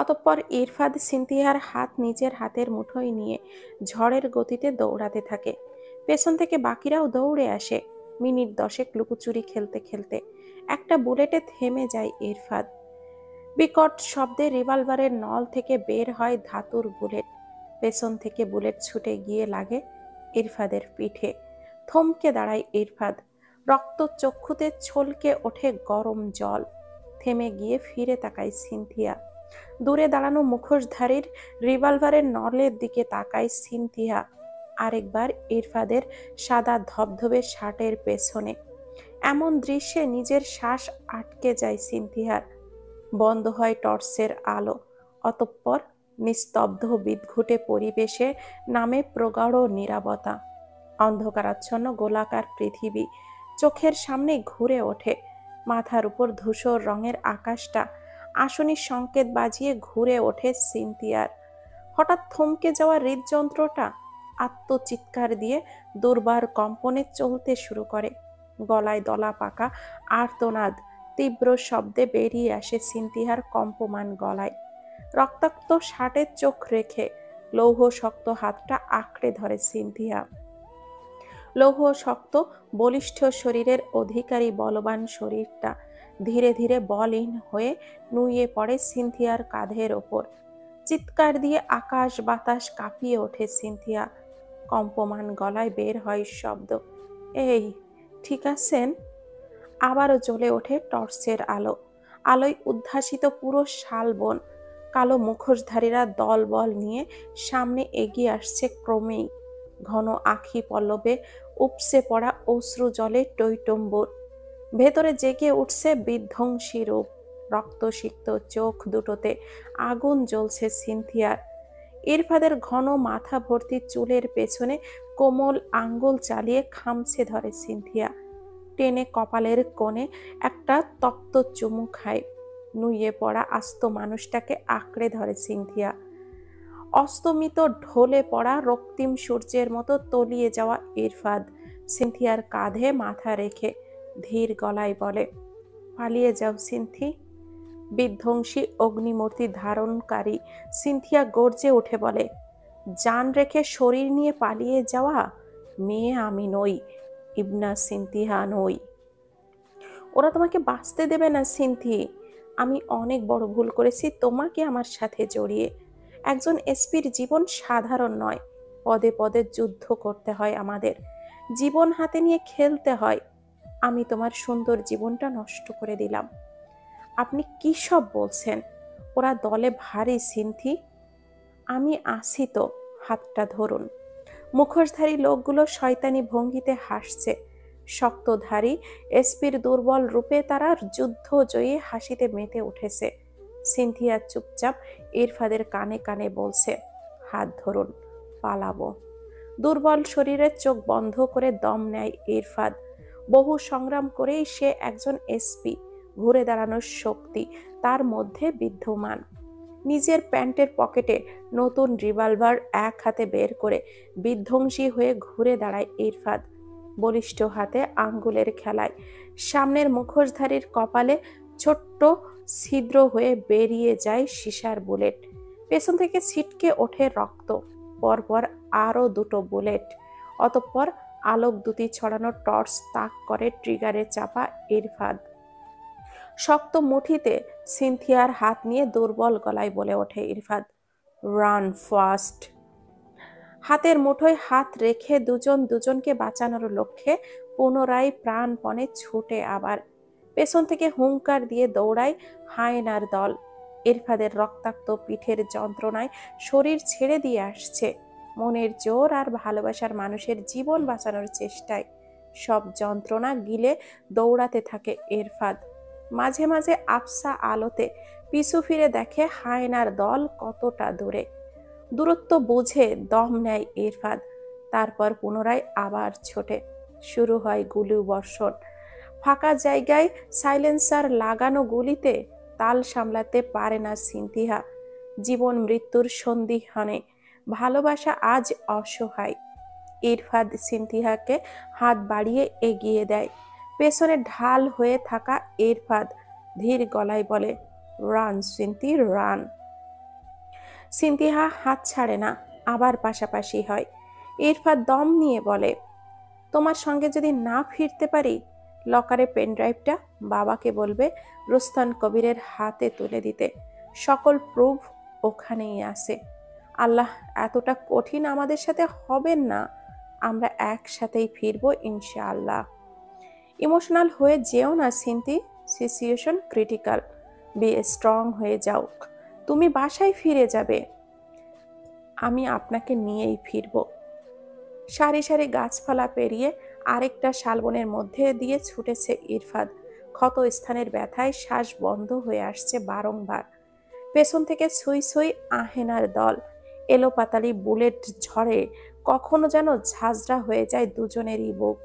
অতঃপর ইরফাদ সিনথিয়ার হাত নিজের হাতের মুঠোয় নিয়ে ঝড়ের গতিতে দৌড়াতে থাকে। পেছন থেকে বাকিরাও দৌড়ে আসে। মিনিট 10 লুকোচুরি খেলতে খেলতে একটা বুলেটে থেমে যায় ইরফাদ। বিকট শব্দে রিভলভারের নল থেকে বের হয় ধাতুর বুলেট। পেছন থেকে বুলেট ছুটে গিয়ে লাগে ইরফাদের পিঠে। থমকে দাঁড়ায় ইরফাদ। রক্ত চক্ষুতে ছলকে ওঠে গরম জল। থেমে গিয়ে ফিরে তাকায় সিনথিয়া। দূরে দাঁড়ানো মুখোশধারীর রিভলভারের নলের দিকে তাকায় সিনথিয়া। আরেকবার ইরফাদের সাদা ধবধবে শার্টের পেছনে। এমন দৃশ্যে নিজের শ্বাস আটকে যায় সিনথিয়ার। বন্ধ হয় টর্চের আলো। অতঃপর নিস্তব্ধ বিদঘুটে পরিবেশে নামে প্রগাঢ় নীরবতা। অন্ধকারাচ্ছন্ন গোলাকার পৃথিবী চোখের সামনে ঘুরে ওঠে। মাথার উপর ধূসর রঙের আকাশটা আসনির সংকেত বাজিয়ে ঘুরে ওঠে সিনথিয়ার। হঠাৎ থমকে যাওয়া হৃদযন্ত্রটা আত্মচিৎকার দিয়ে দুর্বার কম্পনে চলতে শুরু করে। গলায় দলা পাকা আর্তনাদ তীব্র শব্দে বেরিয়ে আসে সিনথিয়ার কম্পমান গলায়। রক্তাক্ত শার্টের চোখ রেখে লৌহ শক্ত হাতটা আঁকড়ে ধরে সিনথিয়া। লৌহ শক্ত বলিষ্ঠ শরীরের অধিকারী বলবান শরীরটা ধীরে ধীরে বলহীন হয়ে নুয়ে পড়ে সিনথিয়ার কাঁধের ওপর। চিৎকার দিয়ে আকাশ বাতাস কাঁপিয়ে ওঠে সিনথিয়া। কম্পমান গলায় বের হয় শব্দ, এই ঠিক আছেন? আবারও জ্বলে ওঠে টর্চের আলো। আলোয় উদ্ভাসিত পুরো শালবন। কালো মুখোশধারীরা দলবল নিয়ে সামনে এগিয়ে আসছে ক্রমেই। ঘন আখি পল্লবে উপসে পড়া অশ্রু জলে টইটম্বুর। ভেতরে জেগে উঠছে বিধ্বংসী রূপ। রক্তসিক্ত চোখ দুটোতে আগুন জ্বলছে সিনথিয়ার। ইরফাদের ঘন মাথা ভর্তি চুলের পেছনে কোমল আঙ্গুল চালিয়ে খামছে ধরে সিনথিয়া। টেনে কপালের কোণে একটা তপ্ত চুমু খায়। নুয়ে পড়া আস্ত মানুষটাকে আঁকড়ে ধরে সিনথিয়া। অস্তমিত ঢলে পড়া রক্তিম সূর্যের মতো তলিয়ে যাওয়া ইরফাদ সিনথিয়ার কাঁধে মাথা রেখে ধীর গলায় বলে, পালিয়ে যাও সিনথি। বিধ্বংসী অগ্নিমূর্তি ধারণকারী সিনথিয়া গর্জে উঠে বলে, জান রেখে শরীর নিয়ে পালিয়ে যাওয়া? মেয়ে আমি নই, ইবনা সিনথিয়া নই। ওরা তোমাকে বাঁচতে দেবে না সিনথি। আমি অনেক বড় ভুল করেছি তোমাকে আমার সাথে জড়িয়ে। একজন এসপির জীবন সাধারণ নয়। পদে পদে যুদ্ধ করতে হয় আমাদের। জীবন হাতে নিয়ে খেলতে হয়। আমি তোমার সুন্দর জীবনটা নষ্ট করে দিলাম। আপনি কি সব বলছেন? ওরা দলে ভারী সিনথি। আমি আসি তো, হাতটা ধরুন। মুখোশধারী লোকগুলো শয়তানি ভঙ্গিতে হাসছে। শক্তধারী এসপির দুর্বল রূপে তারা যুদ্ধজয়ী হাসিতে মেতে উঠেছে। সিনথিয়া চুপচাপ ইরফাদের কানে কানে বলছে, হাত ধরুন, পালাবো। দুর্বল শরীরের চোখ বন্ধ করে দম নেয় ইরফাদ। বহু সংগ্রাম করেই সে একজন এসপি। ঘুরে দাঁড়ানোর শক্তি তার মধ্যে বিদ্যমান। নিজের প্যান্টের পকেটে নতুন রিভলভার এক হাতে বের করে বিধ্বংসী হয়ে ঘুরে দাঁড়ায় ইরফাদ। বলিষ্ঠ হাতে আঙ্গুলের খেলায় সামনের মুখোশধারীর কপালে ছোট্ট ছিদ্র হয়ে বেরিয়ে যায় সীসার বুলেট। পেছন থেকে ছিটকে ওঠে রক্ত। পরপর আরো দুটো বুলেট। অতঃপর আলোক দুটি ছড়ানো টর্চ তাক করে ট্রিগারে চাপা ইরফাদ। শক্ত মুঠিতে সিনথিয়ার হাত নিয়ে দুর্বল গলায় বলে ওঠে ইরফাদ, রান ফাস্ট। হাতের মুঠোয় হাত রেখে দুজন দুজনকে বাঁচানোর লক্ষ্যে পুনরায় প্রাণপণে ছুটে আবার। পেছন থেকে হুঙ্কার দিয়ে দৌড়ায় হায়নার দল। ইরফাদের রক্তাক্ত পিঠের যন্ত্রণায় শরীর ছেড়ে দিয়ে আসছে। মনের জোর আর ভালোবাসার মানুষের জীবন বাঁচানোর চেষ্টায় সব যন্ত্রণা গিলে দৌড়াতে থাকে ইরফাদ। মাঝে মাঝে আবসা আলোতে পিছু ফিরে দেখে হায়নার দল কতটা দূরে। দূরত্ব বুঝে দম নেয় ইরফাদ। তারপর পুনরায় আবার ছোটে। শুরু হয় গুলি বর্ষণ। ফাঁকা জায়গায় সাইলেন্সার লাগানো গুলিতে তাল সামলাতে পারে না সিনথিয়া। জীবন মৃত্যুর সন্দিহানে ভালোবাসা আজ অসহায়। ইরফাদ সিনথিয়াকে হাত বাড়িয়ে এগিয়ে দেয়। পেছনে ঢাল হয়ে থাকা ইরফাদ ধীর গলায় বলে, রান সিনথি রান। সিনথিয়া হাত ছাড়ে না, আবার পাশাপাশি হয়। ইরফাদ দম নিয়ে বলে, তোমার সঙ্গে যদি না ফিরতে পারি, লকারে পেনড্রাইভটা বাবাকে বলবে রুস্তান কবিরের হাতে তুলে দিতে। সকল প্রুফ ওখানেই আছে। আল্লাহ এতটা কঠিন আমাদের সাথে হবেন না। আমরা একসাথেই ফিরবো ইনশাআল্লাহ। ইমোশনাল হয়ে যেও না Sinthi, situation critical. Be strong হয়ে যাও। তুমি বাসায় ফিরে যাবে, আমি আপনাকে নিয়েই ফিরব। সারি সারি গাছপালা পেরিয়ে আরেকটা শালবনের মধ্যে দিয়ে ছুটেছে ইরফাদ। ক্ষত স্থানের ব্যথায় শ্বাস বন্ধ হয়ে আসছে বারংবার। পেছন থেকে ছুঁই ছুঁই আহেনার দল। এলোপাতালি বুলেট ঝড়ে কখনো যেন ঝাঁঝরা হয়ে যায় দুজনেরই বুক।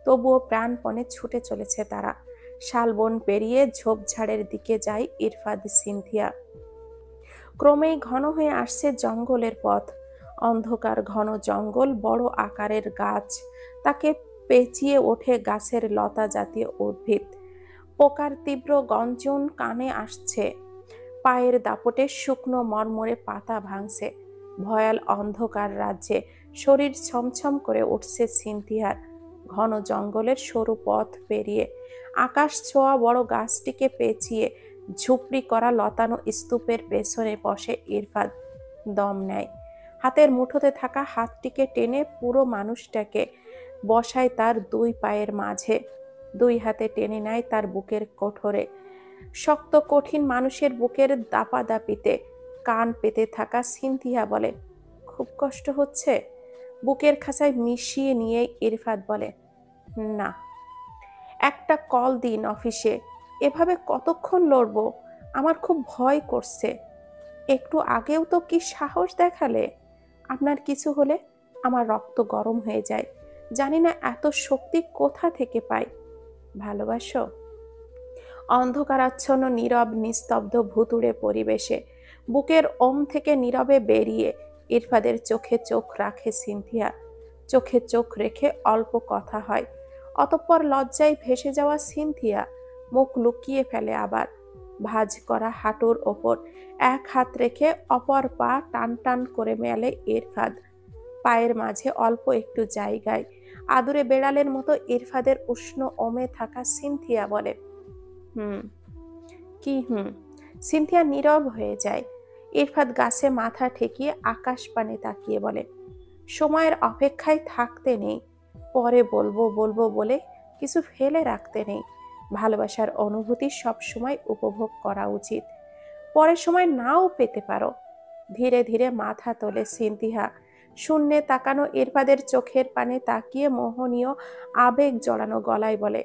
তবুও প্রাণপণে ছুটে চলেছে তারা। শালবন পেরিয়ে ঝোপঝাড়ের দিকে যায় ইরফাদ সিনথিয়া। ক্রমেই ঘন হয়ে আসছে জঙ্গলের পথ। অন্ধকার ঘন জঙ্গল, বড় আকারের গাছ, তাকে পেঁচিয়ে ওঠে গাছের লতা জাতীয় উদ্ভিদ। পোকার তীব্র গর্জন কানে আসছে। পায়ের দাপটে শুকনো মরমরে পাতা ভাঙছে। ভয়াল অন্ধকার রাজ্যে শরীর ছমছম করে উঠছে সিনথিয়ার। ঘন জঙ্গলের সরু পথ পেরিয়ে আকাশ ছোঁয়া বড় গাছটিকে পেঁচিয়ে ঝুপড়ি করা লতানো স্তূপের পেছনে বসে ইরফাদ। দম নেয়। হাতের মুঠোতে থাকা হাতটিকে টেনে পুরো মানুষটাকে বসায় তার দুই পায়ের মাঝে। দুই হাতে টেনে নেয় তার বুকের কোঠরে। শক্ত কঠিন মানুষের বুকের দাপাদাপিতে কান পেতে থাকা সিনথিয়া বলে, খুব কষ্ট হচ্ছে? বুকের খাঁচায় মিশিয়ে নিয়ে ইরফাদ বলে, না। একটা কল দিন অফিসে। এভাবে কতক্ষণ লড়বো? আমার খুব ভয় করছে। একটু আগেও তো কি সাহস দেখালে। আপনার কিছু হলে আমার রক্ত গরম হয়ে যায়। জানি না এত শক্তি কোথা থেকে পাই। ভালোবাসো? অন্ধকারাচ্ছন্ন নীরব নিস্তব্ধ ভুতুড়ে পরিবেশে বুকের ওম থেকে নীরবে বেরিয়ে ইরফাদের চোখে চোখ রাখে সিনথিয়া। চোখে চোখ রেখে অল্প কথা হয়। অতঃপর লজ্জায় ভেসে যাওয়া সিনথিয়া মুখ লুকিয়ে ফেলে আবার। ভাঁজ করা হাঁটুর ওপর এক হাত রেখে অপর পা টান টান করে মেলে ইরফাদ। পায়ের মাঝে অল্প একটু জায়গায় আদুরে বেড়ালের মতো ইরফাদের উষ্ণ ওমে থাকা সিনথিয়া বলে, হুম। কি হুম? সিনথিয়া নীরব হয়ে যায়। ইরফাদ গাছে মাথা ঠেকিয়ে আকাশ পানে তাকিয়ে বলে, সময়ের অপেক্ষায় থাকতে নেই। পরে বলবো বলবো বলে কিছু ফেলে রাখতে নেই। ভালোবাসার অনুভূতি সব সময় উপভোগ করা উচিত। পরের সময় নাও পেতে পারো। ধীরে ধীরে মাথা তোলে সিনথিয়া। শূন্যে তাকানো ইরফাদের চোখের পানে তাকিয়ে মোহনীয় আবেগ জড়ানো গলায় বলে,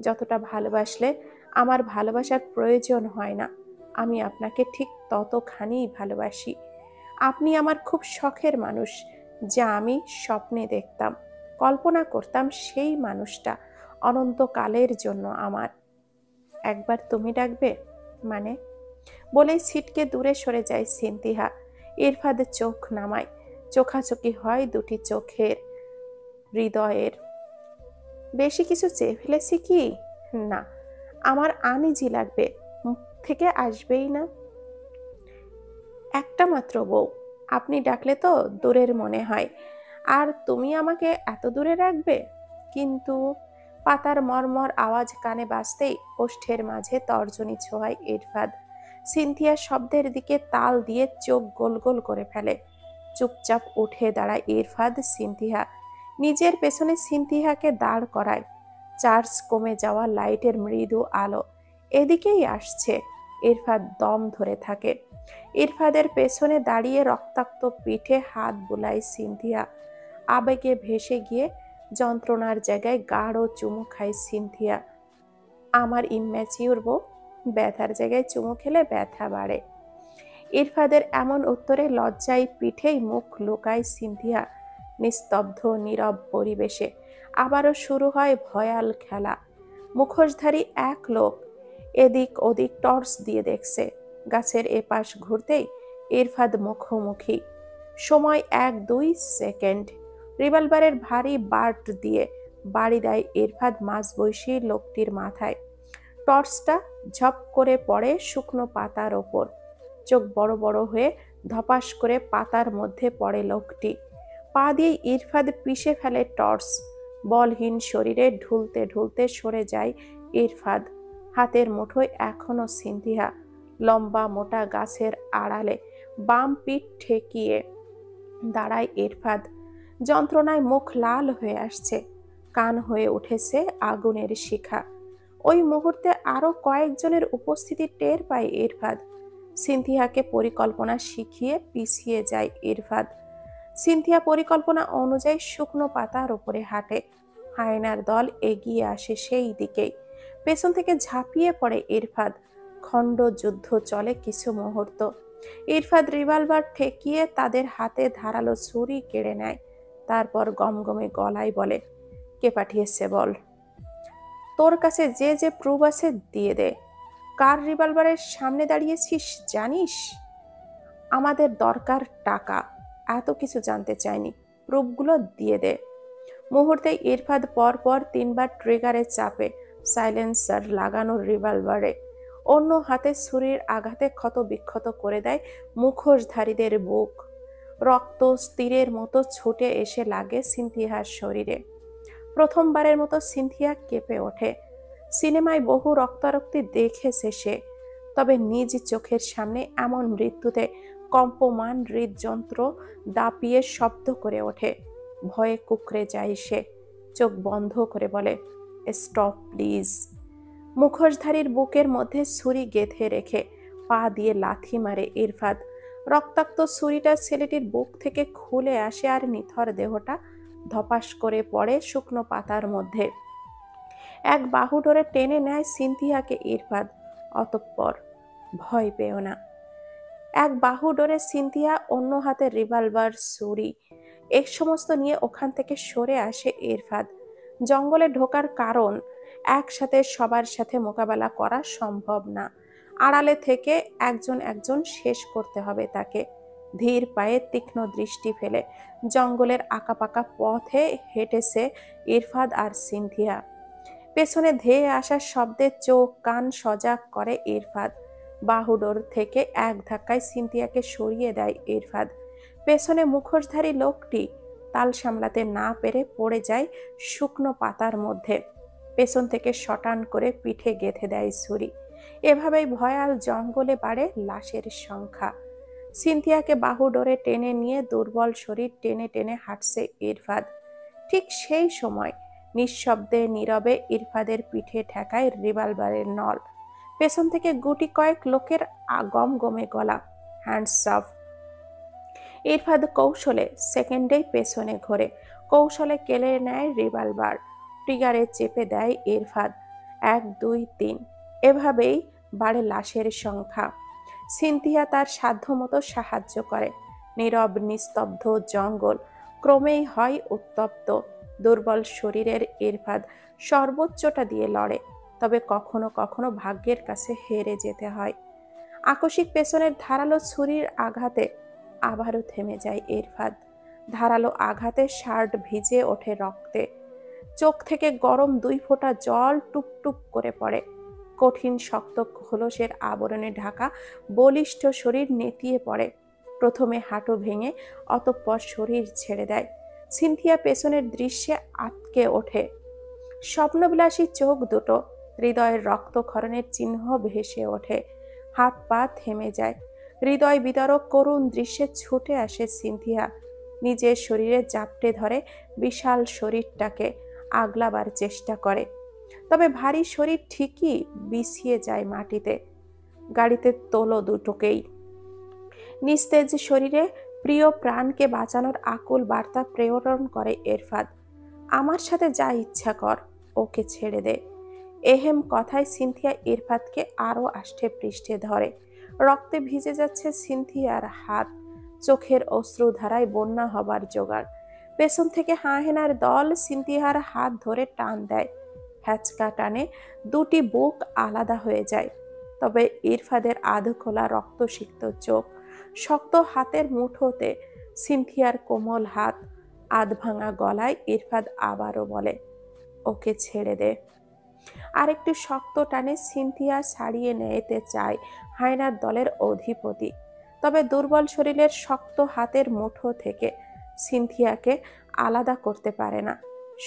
যতটা ভালোবাসলে আমার ভালোবাসার প্রয়োজন হয় না, আমি আপনাকে ঠিক ততখানিই ভালোবাসি। আপনি আমার খুব শখের মানুষ, যা আমি স্বপ্নে দেখতাম, কল্পনা করতাম সেই মানুষটা অনন্তকালের জন্য আমার। একবার তুমি ডাকবে? মানে? বলেই ছিটকে দূরে সরে যায় সিনথিয়া। ইরফাদ চোখ নামায়। চোখাচোখি হয় দুটি চোখের, হৃদয়ের। বেশি কিছু চেয়ে ফেলেছি কি? না, আমার আনিজি লাগবে, মুখ থেকে আসবেই না। একটা মাত্র বউ, আপনি ডাকলে তো দূরের মনে হয়। আর তুমি আমাকে এত দূরে রাখবে? কিন্তু পাতার মর্মর আওয়াজ কানে বাজতেই ওষ্ঠের মাঝে তর্জনী ছোঁয়ায় ইরফাদ। সিনথিয়া শব্দের দিকে তাল দিয়ে চোখ গোল গোল করে ফেলে। চুপচাপ উঠে দাঁড়ায় ইরফাদ। সিনথিয়া নিজের পেছনে সিনথিয়াকে দাঁড় করায়। চার্জ কমে যাওয়া লাইটের মৃদু আলো এদিকেই আসছে। ইরফাদ দম ধরে থাকে। ইরফাদের পেছনে দাঁড়িয়ে রক্তাক্ত পিঠে হাত বুলায় সিনথিয়া। আবেগে ভেসে গিয়ে যন্ত্রণার জায়গায় গাঢ় চুমু খায় সিনথিয়া। আমার ইম্যাচিউর বউ, ব্যথার জায়গায় চুমু খেলে ব্যথা বাড়ে। ইরফাদের এমন উত্তরে লজ্জায় পিঠেই মুখ লুকায় সিনথিয়া। নিস্তব্ধ নীরব পরিবেশে আবারও শুরু হয় ভয়াল খেলা। মুখোশধারী এক লোক এদিক ওদিক টর্চ দিয়ে দেখছে। গাছের এপাশ ঘুরতেই ইরফাদ মুখোমুখি। সময় 1-2 সেকেন্ড। রিভলভারের ভারী বার্ট দিয়ে বাড়ি দেয় ইরফাদ মাঝবয়সী লোকটির মাথায়। টর্চটা ঝপ করে পড়ে শুকনো পাতার ওপর। চোখ বড় বড় হয়ে ধপাস করে পাতার মধ্যে পড়ে লোকটি। পা দিয়ে ইরফাদ পিষে ফেলে টর্চ। বলহীন শরীরে ঢুলতে ঢুলতে সরে যায় ইরফাদ। হাতের মুঠোয় এখনো সিন্ধিয়া। লম্বা মোটা গাছের আড়ালে বাম পিঠ ঠেকিয়ে দাঁড়ায় ইরফাদ। যন্ত্রণায় মুখ লাল হয়ে আসছে, কান হয়ে উঠেছে আগুনের শিখা। ওই মুহূর্তে আরো কয়েকজনের উপস্থিতি টের পায় ইরফাদ। সিনথিয়াকে পরিকল্পনা শিখিয়ে পিছিয়ে যায় ইরফাদ। সিনথিয়া পরিকল্পনা অনুযায়ী শুকনো পাতার উপরে হাঁটে। হায়নার দল এগিয়ে আসে সেই দিকেই। পেছন থেকে ঝাঁপিয়ে পড়ে ইরফাদ। খণ্ড যুদ্ধ চলে কিছু মুহূর্ত। ইরফাদ রিভলভার ঠেকিয়ে তাদের হাতে ধারালো ছুরি কেড়ে নেয়। তারপর গমগমে গলায় বলে, কে পাঠিয়েছে বল। তোর কাছে যে যে প্রুফ আছে দিয়ে দে। কার রিভলভারের সামনে দাঁড়িয়েছিস জানিস? আমাদের দরকার টাকা, এত কিছু জানতে চাইনি, প্রুফগুলো দিয়ে দে। মুহূর্তে ইরফাদ পরপর 3বার ট্রিগারে চাপে। সাইলেন্সার লাগানো রিভলভারে অন্য হাতে ছুরির আঘাতে ক্ষত বিক্ষত করে দেয় মুখোশধারীদের বুক। রক্ত তীরের মতো ছুটে এসে লাগে সিনথিয়ার শরীরে। প্রথমবারের মতো সিনথিয়া কেঁপে ওঠে। সিনেমায় বহু রক্তারক্তি দেখেছে সে, তবে নিজ চোখের সামনে এমন মৃত্যুতে কম্পমান হৃদযন্ত্র দাপিয়ে শব্দ করে ওঠে। ভয়ে কুঁকড়ে যায় সে। চোখ বন্ধ করে বলে, স্টপ প্লিজ। মুখোশধারীর বুকের মধ্যে ছুরি গেঁথে রেখে পা দিয়ে লাথি মারে ইরফাদ। রক্তাক্ত ছুরিটা ছেলেটির বুক থেকে খুলে আসে আর নিথর দেহটা ধপাস করে পড়ে শুকনো পাতার মধ্যে। এক বাহু ধরে টেনে নেয় সিনথিয়াকে ইরফাদ। অতঃপর, ভয় পেও না। এক বাহু ধরে সিনথিয়া, অন্য হাতে রিভলভার, ছুরি এক সমস্ত নিয়ে ওখান থেকে সরে আসে ইরফাদ। জঙ্গলে ঢোকার কারণ, একসাথে সবার সাথে মোকাবেলা করা সম্ভব না। আড়ালে থেকে একজন একজন শেষ করতে হবে তাকে। ধীর পায়ে তীক্ষ্ণ দৃষ্টি ফেলে জঙ্গলের আঁকাপাকা পথে হেঁটেছে ইরফাদ আর সিনথিয়া। পেছনে ধেয়ে আসা শব্দে চোখ কান সজাগ করে ইরফাদ। বাহুডোর থেকে এক ধাক্কায় সিনথিয়াকে সরিয়ে দেয় ইরফাদ। পেছনে মুখোশধারী লোকটি তাল সামলাতে না পেরে পড়ে যায় শুকনো পাতার মধ্যে। পেছন থেকে শটান করে পিঠে গেঁথে দেয় ছুরি। এভাবেই ভয়াল জঙ্গলে বাড়ে লাশের সংখ্যা। সিনথিয়াকে বাহুডোরে টেনে নিয়ে দুর্বল শরীর টেনে টেনে হাঁটছে ইরফাদ। ঠিক সেই সময় নিঃশব্দে নীরবে ইরফাদের পিঠে ঠেকায় রিভলভারের নল। পেছন থেকে গুটি কয়েক লোকের গমগমে গলা, হ্যান্ডস আপ। ইরফাদ কৌশলে সেকেন্ডেই পেছনে ঘোরে, কৌশলে কেড়ে নেয় রিভলভার। ট্রিগারে চেপে দেয় ইরফাদ। 1 2 3, এভাবেই বাড়ে লাশের সংখ্যা। সিনথিয়া তার সাধ্যমতো সাহায্য করে। নীরব নিস্তব্ধ জঙ্গল ক্রমেই হয় উত্তপ্ত। দুর্বল শরীরের ইরফাদ সর্বোচ্চটা দিয়ে লড়ে, তবে কখনো কখনো ভাগ্যের কাছে হেরে যেতে হয়। আকস্মিক পেছনের ধারালো ছুরির আঘাতে আবারও থেমে যায় ইরফাদ। ধারালো আঘাতে শার্ট ভিজে ওঠে রক্তে। চোখ থেকে গরম 2 ফোঁটা জল টুপটুপ করে পড়ে। কঠিন শক্ত খোলসের আবরণে ঢাকা বলিষ্ঠ শরীর নেতিয়ে পড়ে। প্রথমে হাঁটু ভেঙে, অতঃপর শরীর ছেড়ে দেয়। সিনথিয়া পেছনের দৃশ্যে আটকে ওঠে। স্বপ্নবিলাসী চোখ দুটো, হৃদয়ের রক্তক্ষরণের চিহ্ন ভেসে ওঠে। হাত পা থেমে যায়। হৃদয় বিদারক করুণ দৃশ্যে ছুটে আসে সিনথিয়া। নিজের শরীরে জাপটে ধরে বিশাল শরীরটাকে আগলাবার চেষ্টা করে, তবে ভারী শরীর ঠিকই বিছিয়ে যায় মাটিতে। গাড়িতে তোলো দুটোকেই। নিস্তেজ শরীরে প্রিয় প্রাণকে বাঁচানোর আকুল বার্তা প্রেরণ করে ইরফাদ। আমার সাথে যা ইচ্ছা কর, ওকে ছেড়ে দে। এহেম কথায় সিনথিয়া ইরফাদকে আরো আষ্টে পৃষ্ঠে ধরে। রক্তে ভিজে যাচ্ছে সিনথিয়ার হাত। চোখের অশ্রুধারায় বন্যা হবার জোগাড়। পেছন থেকে হাহেনার দল সিনথিয়ার হাত ধরে টান দেয়। হ্যাচকা টানে দুটি বুক আলাদা হয়ে যায়। তবে ইরফাদের আধখোলা রক্তসিক্ত চোখ, শক্ত হাতের মুঠোতে সিনথিয়ার কোমল হাত, আধভাঙা গলায় ইরফাদ আবারও বলে, ওকে ছেড়ে দে। আরেকটু শক্ত টানে সিনথিয়া ছাড়িয়ে নিতে চায় হায়নার দলের অধিপতি। তবে দুর্বল শরীরের শক্ত হাতের মুঠো থেকে সিনথিয়াকে আলাদা করতে পারে না।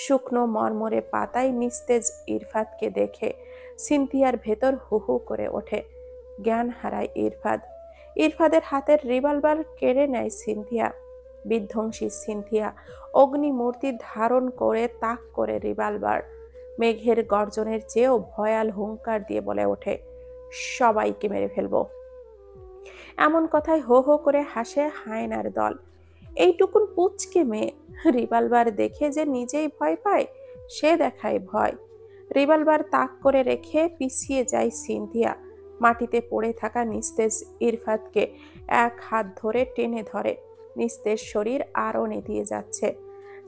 শুকনো মরমরে পাতায় নিস্তেজ ইরফাদকে দেখে সিনথিয়ার ভেতর হু হু করে ওঠে। জ্ঞান হারায় ইরফাদ। ইরফাদের হাতের রিভলভার কেড়ে নেয় সিনথিয়া। বিধ্বংসী সিনথিয়া অগ্নিমূর্তি ধারণ করে তাক করে রিভলভার। মেঘের গর্জনের চেয়েও ভয়াল হুঙ্কার দিয়ে বলে ওঠে, সবাইকে মেরে ফেলবো। এমন কথায় হো হো করে হাসে হায়নার দল। এইটুকুন পুচকে মেয়ে রিভলভার দেখে যে নিজেই ভয় পায়, সে দেখায় ভয়। রিভলভার তাক করে রেখে পিছিয়ে যায় সিনথিয়া। মাটিতে পড়ে থাকা নিস্তেজ ইরফাদকে এক হাত ধরে টেনে ধরে। নিস্তেজ শরীর আরো নেতিয়ে যাচ্ছে।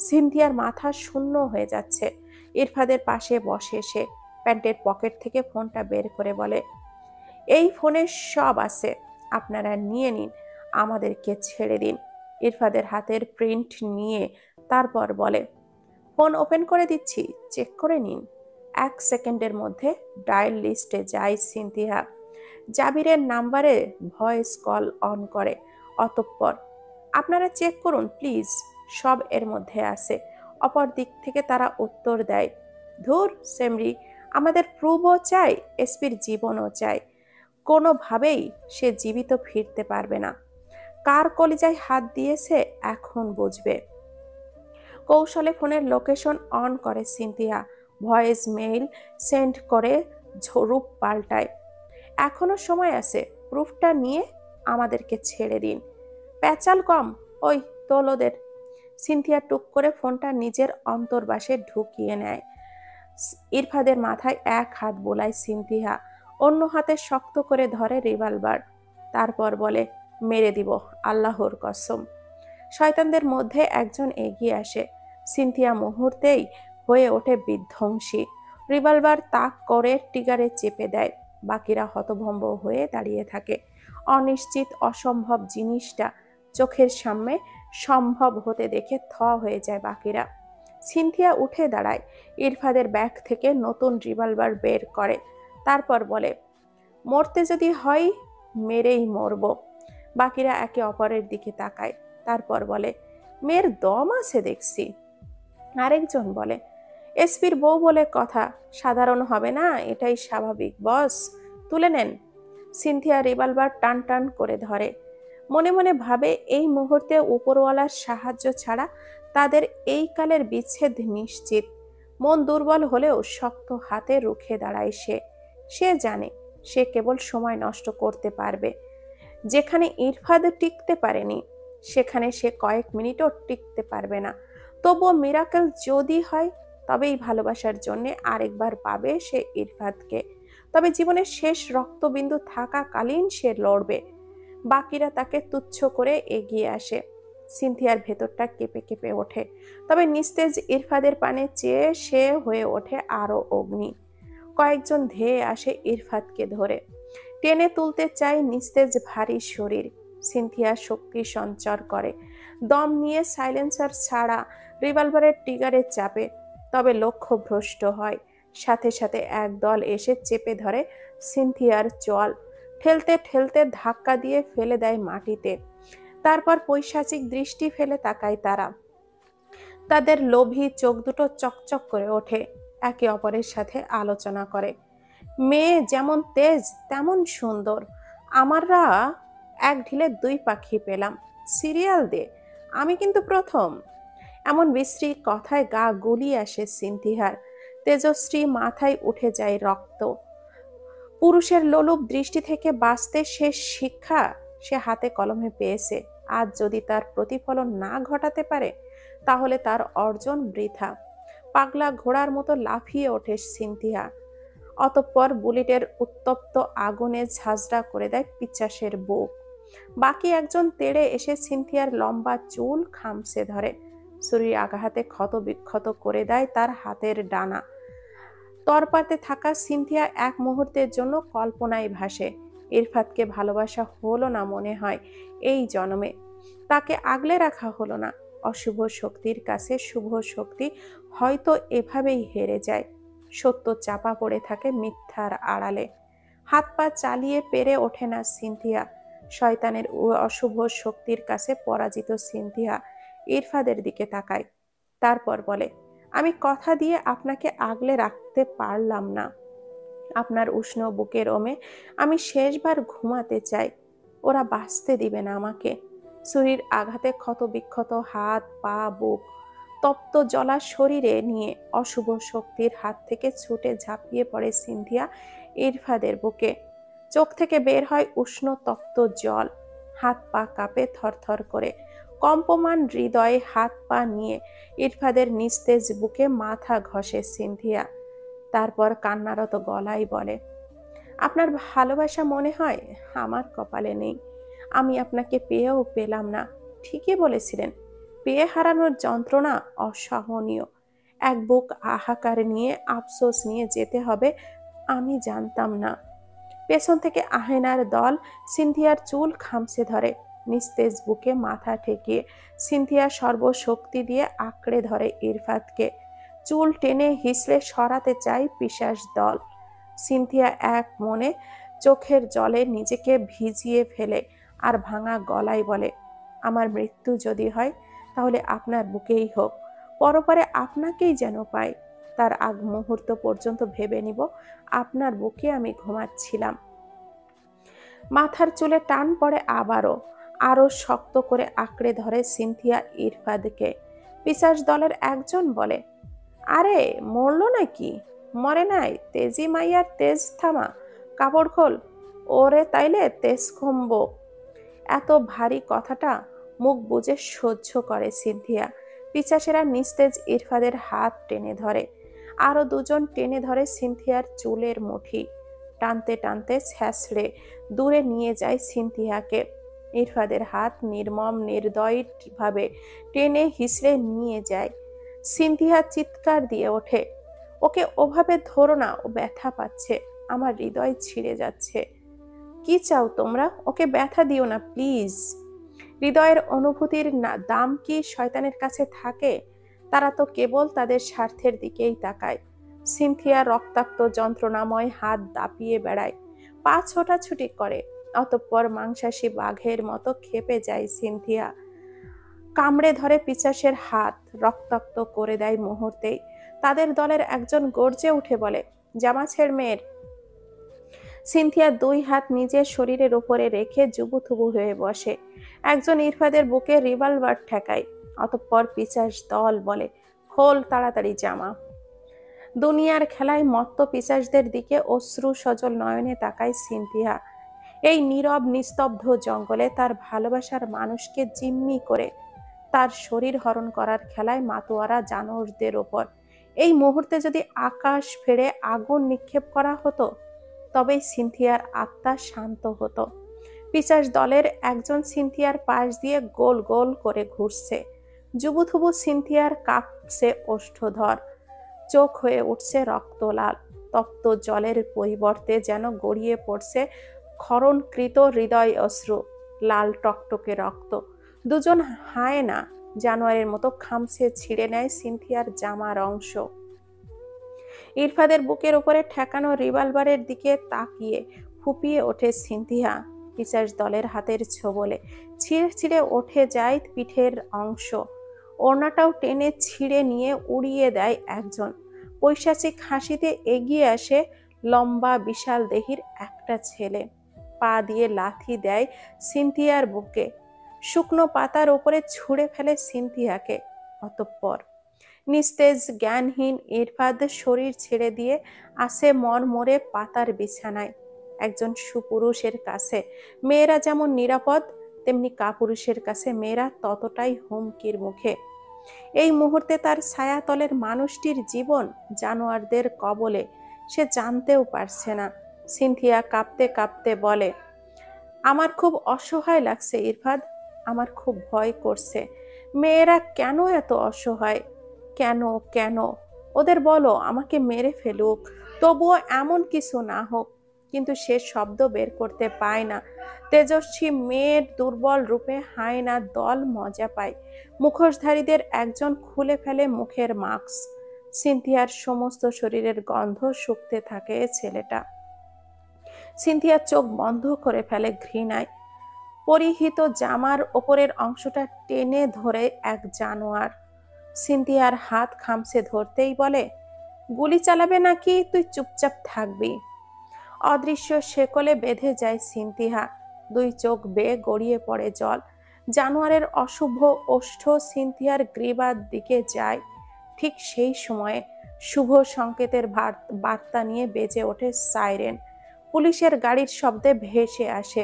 সিনথিয়ার মাথা শূন্য হয়ে যাচ্ছে। ইরফাদের পাশে বসে সে প্যান্টের পকেট থেকে ফোনটা বের করে বলে, এই ফোনে সব আছে, আপনারা নিয়ে নিন, আমাদেরকে ছেড়ে দিন। ইরফাদের হাতের প্রিন্ট নিয়ে তারপর বলে, ফোন ওপেন করে দিচ্ছি, চেক করে নিন। 1 সেকেন্ডের মধ্যে ডায়াল লিস্টে যায় সিনথিয়া। জাবিরের নাম্বারে ভয়েস কল অন করে। অতঃপর, আপনারা চেক করুন প্লিজ, সব এর মধ্যে আছে। অপর দিক থেকে তারা উত্তর দেয়, ধুর সেমরি, আমাদের প্রুফও চাই, এসপির জীবনও চাই। কোনোভাবেই সে জীবিত ফিরতে পারবে না। কার কলিজায় হাত দিয়েছে এখন বুঝবে। কৌশলে ফোনের লোকেশন অন করে সিনথিয়া। ভয়েস মেইল সেন্ড করে রূপ পাল্টায়, এখনো সময় আছে, প্রুফটা নিয়ে আমাদেরকে ছেড়ে দিন। প্যাচাল কম, ওই তোলোদের। সিনথিয়া টুক করে ফোনটা নিজের অন্তর্বাসে ঢুকিয়ে নেয়। ইরফাদের মাথায় এক হাত বোলায় সিনথিয়া, অন্য হাতে শক্ত করে ধরে রিভলভার। তারপর বলে, মেরে দিব আল্লাহর কসম। শয়তানদের মধ্যে একজন এগিয়ে আসে। সিনথিয়া মুহূর্তেই হয়ে ওঠে বিধ্বংসী। রিভলভার তাক করে ট্রিগারে চেপে দেয়। বাকিরা হতভম্ব হয়ে দাঁড়িয়ে থাকে। অনিশ্চিত অসম্ভব জিনিসটা চোখের সামনে সম্ভব হতে দেখে থ হয়ে যায় বাকিরা। সিনথিয়া উঠে দাঁড়ায়, ইরফাদের ব্যাগ থেকে নতুন রিভলভার বের করে। তারপর বলে, মরতে যদি হয় মেরেই মরব। বাকিরা একে অপরের দিকে তাকায়। তারপর বলে, মেয়ের দম আছে দেখছি। আরেকজন বলে, এসপির বউ বলে কথা, সাধারণ হবে না, এটাই স্বাভাবিক বস, তুলে নেন। সিনথিয়া রিভলভার টান টান করে ধরে। মনে মনে ভাবে, এই মুহূর্তে উপরওয়ালার সাহায্য ছাড়া তাদের এই কালের বিচ্ছেদ নিশ্চিত। মন দুর্বল হলেও শক্ত হাতে রুখে দাঁড়ায় সে। সে জানে সে কেবল সময় নষ্ট করতে পারবে। যেখানে ইরফাদ টিকতে পারেনি, সেখানে সে কয়েক মিনিটও টিকতে পারবে না। তবুও মিরাকেল যদি হয়, তবেই ভালোবাসার জন্য আরেকবার পাবে সে ইরফাদকে। তবে জীবনের শেষ রক্তবিন্দু থাকাকালীন সে লড়বে। বাকিরা তাকে তুচ্ছ করে এগিয়ে আসে। সিনথিয়ার ভেতরটা কেঁপে কেঁপে ওঠে। তবে নিস্তেজ ইরফাদের পানে চেয়ে সে হয়ে ওঠে আরো অগ্নি। কয়েকজন ধেয়ে আসে ইরফাদকে ধরে, টেনে তুলতে চায় নিস্তেজ ভারী শরীর। সিনথিয়া শক্তি সঞ্চার করে, দম নিয়ে সাইলেন্সার ছাড়া রিভলভারের ট্রিগারে চাপে। তবে লক্ষ্য ভ্রষ্ট হয়। সাথে সাথে একদল এসে চেপে ধরে সিনথিয়ার চল, ঠেলতে ঠেলতে ধাক্কা দিয়ে ফেলে দেয় মাটিতে। তারপর পৈশাচিক দৃষ্টি ফেলে তাকায় তারা। তাদের লোভী চোখ দুটো চকচক করে ওঠে। একে অপরের সাথে আলোচনা করে, মেয়ে যেমন তেজ তেমন সুন্দর, আমরা এক ঢিলে 2 পাখি পেলাম, সিরিয়াল দে, আমি কিন্তু প্রথম। এমন বিশ্রী কথায় গা গুলিয়ে আসে সিনথিয়ার। তেজশ্রী মাথায় উঠে যায় রক্ত। পুরুষের লোলুপ দৃষ্টি থেকে বাঁচতে শেষ শিক্ষা সে হাতে কলমে পেয়েছে। আজ যদি তার প্রতিফলন না ঘটাতে পারে, তাহলে তার অর্জন বৃথা। পাগলা ঘোড়ার মতো লাফিয়ে ওঠে সিনথিয়া। অতঃপর বুলেটের উত্তপ্ত আগুনে ঝাঁঝরা করে দেয় পিচ্চাসের বুক। বাকি একজন তেড়ে এসে সিনথিয়ার লম্বা চুল খামছে ধরে। ছুরির আঘাতে ক্ষত বিক্ষত করে দেয় তার হাতের ডানা। তরপাতে থাকা সিনথিয়া এক মুহূর্তের জন্য কল্পনায় ভাসে। ইরফাদকে ভালোবাসা হলো না মনে হয় এই জন্মে। তাকে আগলে রাখা হলো না। অশুভ শক্তির কাছে শুভ শক্তি হয়তো এভাবেই হেরে যায়। সত্য চাপা পড়ে থাকে মিথ্যার আড়ালে। হাত পা চালিয়ে পেরে ওঠে না সিনথিয়া। শয়তানের অশুভ শক্তির কাছে পরাজিত সিনথিয়া ইরফাদের দিকে তাকায়। তারপর বলে, আমি কথা দিয়ে আপনাকে আগলে রাখতে পারলাম না। আপনার উষ্ণ বুকের ওমে আমি শেষবার ঘুমাতে চাই। ওরা বাঁচতে দিবে না আমাকে। ছুরির আঘাতে ক্ষতবিক্ষত হাত, পা, বুক তপ্ত জ্বলা শরীরে নিয়ে অশুভ শক্তির হাত থেকে ছুটে ঝাঁপিয়ে পড়ে সিনথিয়া ইরফাদের বুকে। চোখ থেকে বের হয় উষ্ণ তপ্ত জল। হাত পা কাঁপে থরথর করে। কম্পমান হৃদয়ে হাত পা নিয়ে ইরফাদের নিস্তেজ বুকে মাথা ঘষে সিনথিয়া। তারপর কান্নারত গলায় বলে, আপনার ভালোবাসা মনে হয় আমার কপালে নেই। আমি আপনাকে পেয়েও পেলাম না। ঠিকই বলেছিলেন, পেয়ে হারানোর যন্ত্রণা অসহনীয়। এক বুক হাহাকার নিয়ে আফসোস নিয়ে যেতে হবে, আমি জানতাম না। পেছন থেকে আহেনার দল সিনথিয়ার চুল খামছে ধরে। নিস্তেজ বুকে মাথা ঠেকিয়ে সিনথিয়া সর্বশক্তি দিয়ে আঁকড়ে ধরে ইরফাদকে। চুল টেনে হিসড়ে সরাতে চায় পিশাচ দল। সিনথিয়া এক মনে চোখের জলে নিজেকে ভিজিয়ে ফেলে আর ভাঙা গলায় বলে, আমার মৃত্যু যদি হয় তাহলে আপনার বুকেই হোক, পরপারে আপনাকেই যেন পাই। তার আগ মুহূর্ত পর্যন্ত ভেবে নিব আপনার বুকে আমি ঘুমাচ্ছিলাম। মাথার চুলে টান পড়ে আবারও। আরো শক্ত করে আঁকড়ে ধরে সিনথিয়া ইরফাদকে। পিশাচ দলের একজন বলে, আরে মরলো নাকি? মরে নাই, তেজি মাইয়ার তেজ থামা, কাপড় খোল। ওরে তাইলে তেজ কমবো। এত ভারী কথাটা মুখ বুজে সহ্য করে সিনথিয়া। পিশাচেরা নিস্তেজ ইরফাদের হাত টেনে ধরে। আরো দুজন টেনে ধরে সিনথিয়ার চুলের মুঠি। টানতে টানতে ছ্যাঁচড়ে দূরে নিয়ে যায় সিনথিয়াকে। ইরফাদের হাত নির্মম নির্দয় ভাবে টেনে হিসড়ে নিয়ে যায়। সিনথিয়া চিৎকার দিয়ে ওঠে, ওকে ওভাবে ধরো না, ও ব্যথা পাচ্ছে, আমার হৃদয় ছিঁড়ে যাচ্ছে। কি চাও তোমরা? ওকে ব্যথা দিও না প্লিজ। হৃদয়ের অনুভূতির দাম কি শয়তানের কাছে থাকে? তারা তো কেবল তাদের স্বার্থের দিকেই তাকায়। সিনথিয়া রক্তাক্ত যন্ত্রণাময় হাত দাপিয়ে বেড়ায়, পা ছোটাছুটি করে। অতঃপর মাংসাশী বাঘের মতো খেপে যায় সিনথিয়া। কামড়ে ধরে পিশাচের হাত, রক্তাক্ত করে দেয় মুহূর্তেই। তাদের দলের একজন গর্জে উঠে বলে, জামা ছেড় মেয়ের। সিনথিয়া দুই হাত নিজের শরীরের উপরে রেখে জুবুথুবু হয়ে বসে। একজন ইরফাদের বুকে রিভলভার ঠেকায়। অতঃপর পিশাচ দল বলে, খোল তাড়াতাড়ি জামা। দুনিয়ার খেলায় মত্ত পিশাচদের দিকে অশ্রু সজল নয়নে তাকায় সিনথিয়া। এই নীরব নিস্তব্ধ জঙ্গলে তার ভালোবাসার মানুষকে জিম্মি করে তার শরীর হরণ করার খেলায় মাতোয়ারা জানোয়ারদের ওপর এই মুহূর্তে যদি আকাশ ফেড়ে আগুন নিক্ষেপ করা হতো, তবেই সিনথিয়ার আত্মা শান্ত হতো। পিশাচ দলের একজন সিনথিয়ার পাশ দিয়ে গোল গোল করে ঘুরছে। জুবুথুবু সিনথিয়ার কাঁপছে ওষ্ঠধর, চোখ হয়ে উঠছে রক্তলাল। তপ্ত জলের পরিবর্তে যেন গড়িয়ে পড়ছে ক্ষরণকৃত হৃদয় অশ্রু, লাল টকটকে রক্ত। দুজন হায়না জানোয়ারের মতো খামছে ছিঁড়ে নেয় সিনথিয়ার জামার অংশ। ইরফাদের বুকের উপরে ঠেকানো রিভলভারের দিকে তাকিয়ে ফুপিয়ে ওঠে সিনথিয়া। পিশাচ দলের হাতের ছোবলে ছিঁড়ে ছিঁড়ে ওঠে যায় পিঠের অংশ। ওড়নাটাও টেনে ছিঁড়ে নিয়ে উড়িয়ে দেয় একজন। পৈশাচিক হাসিতে এগিয়ে আসে লম্বা বিশাল দেহির একটা ছেলে। পা দিয়ে লাথি দেয় সিনথিয়ার বুকে। শুকনো পাতার ওপরে ছুঁড়ে ফেলে সিনথিয়াকে। অতঃপর নিস্তেজ জ্ঞানহীন ইরফাদ শরীর ছেড়ে দিয়ে আসে মরমরে পাতার বিছানায়। একজন সুপুরুষের কাছে মেয়েরা যেমন নিরাপদ, তেমনি কাপুরুষের কাছে মেয়েরা ততটাই হুমকির মুখে। এই মুহূর্তে তার ছায়াতলের মানুষটির জীবন জানোয়ারদের কবলে, সে জানতেও পারছে না। সিনথিয়া কাঁপতে কাঁপতে বলে, আমার খুব অসহায় লাগছে ইরফাদ, আমার খুব ভয় করছে। মেয়েরা কেন এত অসহায়? কেন কেন? ওদের বলো আমাকে মেরে ফেলুক, তবুও এমন কিছু না হোক। কিন্তু সে শব্দ বের করতে পায় না। তেজস্বী মেয়ের দুর্বল রূপে হায়না দল মজা পায়। মুখোশধারীদের একজন খুলে ফেলে মুখের মাস্ক। সিনথিয়ার সমস্ত শরীরের গন্ধ শুকতে থাকে ছেলেটা। সিনথিয়া চোখ বন্ধ করে ফেলে ঘৃণায়। পরিহিত জামার ওপরের অংশটা টেনে ধরে এক জানোয়ার। সিনথিয়ার হাত খামছে ধরতেই বলে, গুলি চালাবে নাকি তুই চুপচাপ থাকবি? অদৃশ্য শেকলে বেঁধে যায় সিনথিয়া, দুই চোখ বেয়ে গড়িয়ে পড়ে জল। জানোয়ারের অশুভ ওষ্ঠ সিনথিয়ার গ্রীবার দিকে যায়। ঠিক সেই সময়ে শুভ সংকেতের বার্তা নিয়ে বেজে ওঠে সাইরেন। পুলিশের গাড়ির শব্দে ভেসে আসে।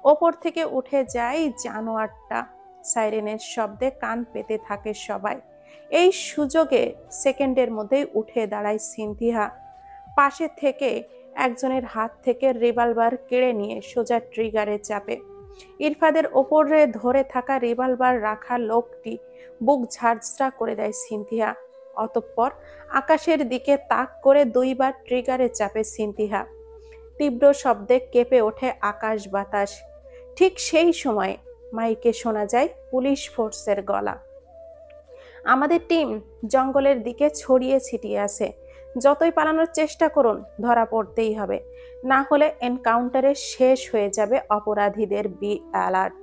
ওপর থেকে উঠে যায় জানোয়ারটা। সাইরেনের শব্দে কান পেতে থাকে সবাই। এই সুযোগে সেকেন্ডের মধ্যেই উঠে দাঁড়ায় সিনথিয়া। পাশে থেকে একজনের হাত থেকে রিভলভার কেড়ে নিয়ে সোজা ট্রিগারে চাপে। ইরফাদের ওপরে ধরে থাকা রিভলভার রাখা লোকটি বুক ঝাঁঝরা করে দেয় সিনথিয়া। অতঃপর আকাশের দিকে তাক করে দুইবার ট্রিগারে চাপে সিনথিয়া। তীব্র শব্দে কেঁপে ওঠে আকাশ বাতাস। ঠিক সেই সময় মাইকে শোনা যায় পুলিশ ফোর্সের গলা, আমাদের টিম জঙ্গলের দিকে ছড়িয়ে ছিটিয়ে আছে। যতই পালানোর চেষ্টা করুন, ধরা পড়তেই হবে, না হলে এনকাউন্টারে শেষ হয়ে যাবে অপরাধীদের। Be alert.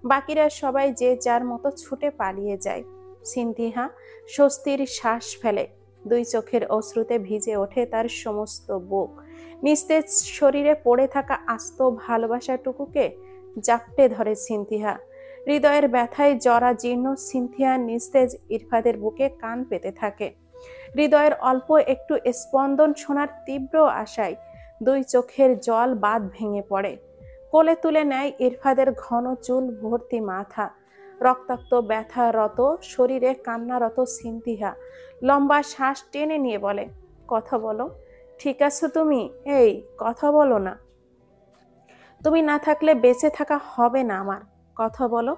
বাকিরা সবাই যে যার মতো ছুটে পালিয়ে যায়। সিনথিয়া স্বস্তির শ্বাস ফেলে। দুই চোখের অশ্রুতে ভিজে ওঠে তার সমস্ত বুক। নিস্তেজ শরীরে পড়ে থাকা আস্ত ভালোবাসাটুকুকে জাপটে ধরে সিনথিয়া। হৃদয়ের ব্যথায় জরাজীর্ণ সিনথিয়া নিস্তেজ ইরফাদের বুকে কান পেতে থাকে। হৃদয়ের অল্প একটু স্পন্দন শোনার তীব্র আশায় দুই চোখের জল বাঁধ ভেঙে পড়ে। কোলে তুলে নেয় ইরফাদের ঘন চুল ভর্তি মাথা। রক্তাক্ত ব্যথারত শরীরে কান্নারত সিনথিয়া লম্বা শ্বাস টেনে নিয়ে বলে, কথা বলো, ঠিক আছো তুমি? এই কথা বলো না। তুমি না থাকলে বেঁচে থাকা হবে না আমার। কথা বলো।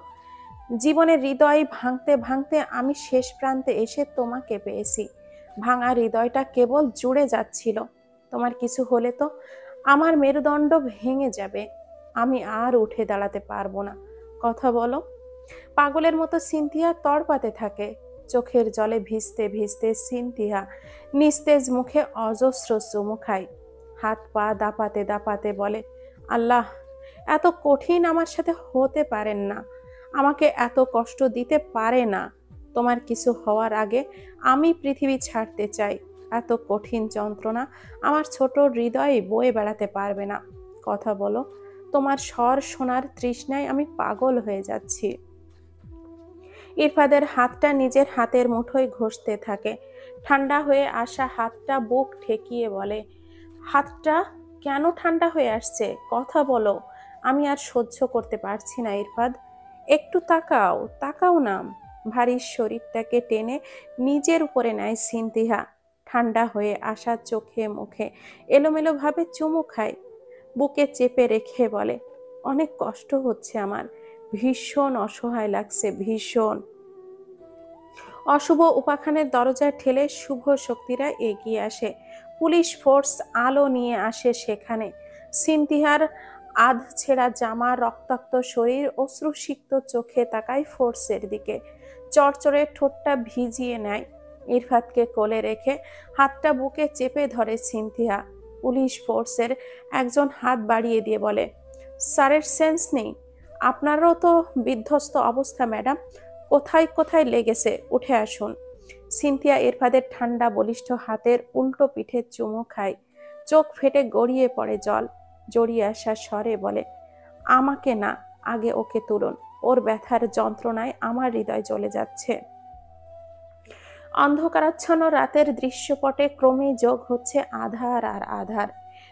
জীবনের হৃদয় ভাঙতে ভাঙতে আমি শেষ প্রান্তে এসে তোমাকে পেয়েছি। ভাঙা হৃদয়টা কেবল জুড়ে যাচ্ছিল। তোমার কিছু হলে তো আমার মেরুদণ্ড ভেঙে যাবে। আমি আর উঠে দাঁড়াতে পারবো না। কথা বলো। পাগলের মতো সিনথিয়া তড়পাতে থাকে। চোখের জলে ভিজতে ভিজতে সিনথিয়া নিস্তেজ মুখে অজস্র চুমু খায়। হাত পা দাপাতে দাপাতে বলে, আল্লাহ, এত কঠিন আমার সাথে হতে পারেন না। আমাকে এত কষ্ট দিতে পারে না। তোমার কিছু হওয়ার আগে আমি পৃথিবী ছাড়তে চাই। এত কঠিন যন্ত্রণা আমার ছোট হৃদয়ে বয়ে বেড়াতে পারবে না। কথা বলো। তোমার স্বর শোনার তৃষ্ণায় আমি পাগল হয়ে যাচ্ছি। ইরফাদের হাতটা নিজের হাতের মুঠোয় ঘষতে থাকে। ঠান্ডা হয়ে আসা হাতটা বুক ঠেকিয়ে বলে, হাতটা কেন ঠান্ডা হয়ে আসছে? কথা বলো। আমি আর সহ্য করতে পারছি না ইরফাদ। একটু তাকাও, তাকাও না। ভারী শরীরটাকে টেনে নিজের উপরে নেয় সিনথিয়া। ঠান্ডা হয়ে আসা চোখে মুখে এলোমেলোভাবে চুমু খায়। বুকে চেপে রেখে বলে, অনেক কষ্ট হচ্ছে আমার। ভীষণ অসহায় লাগছে, ভীষণ। অশুভ উপাখানের দরজা ঠেলে শুভ শক্তিরা এগিয়ে আসে। পুলিশ ফোর্স আলো নিয়ে আসে সেখানে। সিনথিয়ার আধ ছেঁড়া জামা, রক্তাক্ত শরীর, অশ্রুসিক্ত চোখে তাকায় ফোর্সের দিকে। চড়চড়ে ঠোঁটটা ভিজিয়ে নেয়। ইরফাতকে কোলে রেখে হাতটা বুকে চেপে ধরে সিনথিয়া। পুলিশ ফোর্সের একজন হাত বাড়িয়ে দিয়ে বলে, স্যারের সেন্স নেই? আপনারও তো বিধ্বস্ত অবস্থা ম্যাডাম। কোথায় কোথায় লেগেছে? উঠে আসুন। সিনথিয়া ইরফাদের ঠান্ডা বলিষ্ঠ হাতের উল্টো পিঠে চুমু খায়। চোখ ফেটে গড়িয়ে পড়ে জল। জড়িয়ে আসা স্বরে বলে, আমাকে না, আগে ওকে তুলুন। ওর ব্যথার যন্ত্রণায় আমার হৃদয় জ্বলে যাচ্ছে। অন্ধকারাচ্ছন্ন রাতের দৃশ্যপটে ক্রমেই যোগ হচ্ছে আধার আর আধার।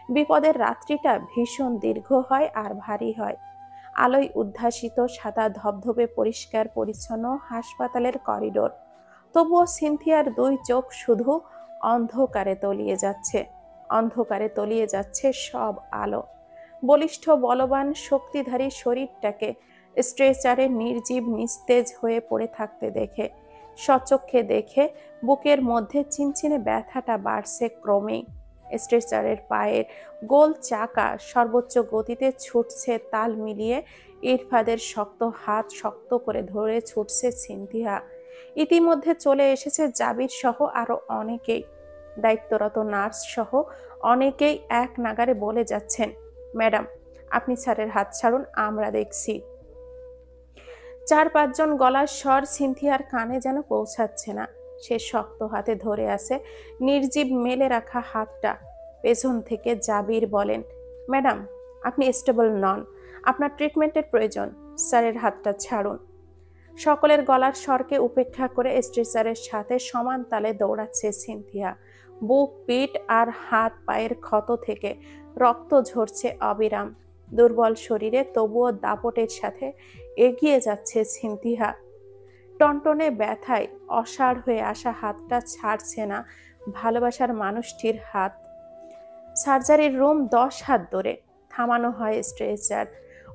বিপদের রাত্রিটা ভীষণ দীর্ঘ হয় আর ভারী হয়। আলোয় উদ্ভাসিত সাদা ধবধবে পরিষ্কার পরিচ্ছন্ন হাসপাতালের করিডোর। তবুও সিনথিয়ার দুই চোখ শুধু অন্ধকারে তলিয়ে যাচ্ছে। অন্ধকারে তলিয়ে যাচ্ছে সব আলো। বলিষ্ঠ বলবান শক্তিধারী শরীরটাকে স্ট্রেচারে নির্জীব নিস্তেজ হয়ে পড়ে থাকতে দেখে, সচক্ষে দেখে বুকের মধ্যে চিনচিনে ব্যথাটা বাড়ছে ক্রমেই। স্ট্রেচারের পায়ের গোল চাকা সর্বোচ্চ গতিতে ছুটছে তাল মিলিয়ে। ইরফাদের শক্ত হাত শক্ত করে ধরে ছুটছে সিনথিয়া। ইতিমধ্যে চলে এসেছে জাবির সহ আরো অনেকেই। দায়িত্বরত নার্স সহ অনেকেই এক নাগারে বলে যাচ্ছেন, ম্যাডাম, আপনি স্যারের হাত ছাড়ুন, আমরা দেখছি। 4-5 জন গলার স্বর সিনথিয়ার কানে যেন পৌঁছাচ্ছে না। সে শক্ত হাতে ধরে আছে নির্জীব মেলে রাখা হাতটা। পেছন থেকে জাবির বলেন, ম্যাডাম, আপনি স্টেবল নন, আপনার ট্রিটমেন্টের প্রয়োজন, স্যারের হাতটা ছাড়ুন। সকলের গলার স্বরকে উপেক্ষা করে স্ট্রেচারের সাথে সমান তালে দৌড়াচ্ছে সিনথিয়া। বুক, পিঠ আর হাত পায়ের ক্ষত থেকে রক্ত ঝরছে অবিরাম। দুর্বল শরীরে তবুও দাপটের সাথে এগিয়ে যাচ্ছে সিনথিয়া। টনটনে ব্যথায় অসাড় হয়ে আসা হাতটা ছাড়ছে না ভালোবাসার মানুষটির হাত। সার্জারির রুম 10 হাত দূরে। থামানো হয় স্ট্রেচার।